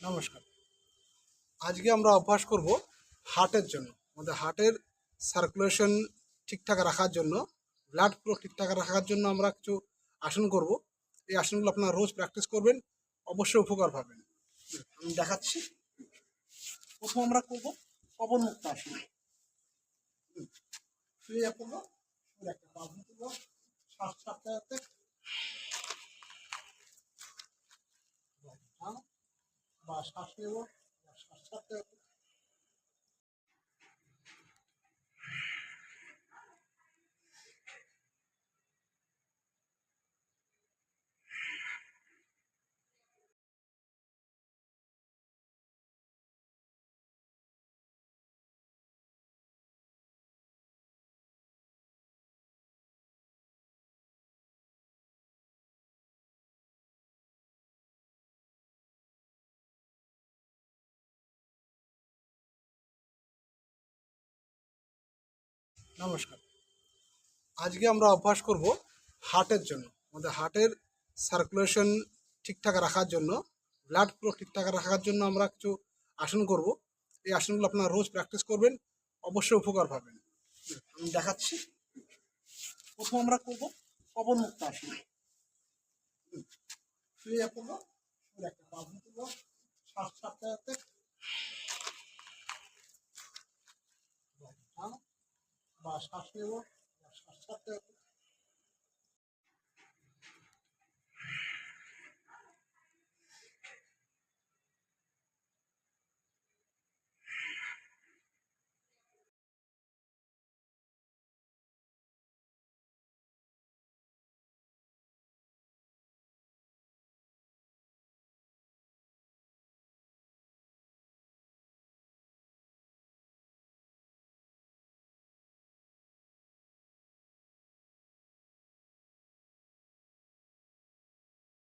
নমস্কার। আজকে আমরা অভ্যাস করব হার্টের জন্য। আমাদের হার্টের সার্কুলেশন ঠিকঠাক রাখার জন্য, ব্লাড ফ্লো ঠিকঠাক রাখার জন্য আমরা কিছু আসন করব। এই আসনগুলো আপনারা রোজ প্র্যাকটিস করবেন, অবশ্যই উপকার পাবেন। আমি দেখাচ্ছি। প্রথম আমরা করব পবন মুক্ত আসন। শুয়ে পড়বো, একটা পা তুলবো, শ্বাস ছাড়তে যাতে বা শ্বাস নেব, শ্বাস ছাড়তে যাতে। নমস্কার। আজকে আমরা অভ্যাস করব হার্টের জন্য। আমাদের হার্টের সার্কুলেশন ঠিকঠাক রাখার জন্য, ব্লাড ফ্লো ঠিকঠাক রাখার জন্য আমরা কিছু আসন করব। এই আসনগুলো আপনারা রোজ প্র্যাকটিস করবেন, অবশ্যই উপকার পাবেন। আমি দেখাচ্ছি। প্রথম আমরা করব পবন মুক্ত আসন। শুয়ে পড়বো, একটা পা তুলবো, শ্বাস ছাড়তে যাতে বা শ্বাস নেব,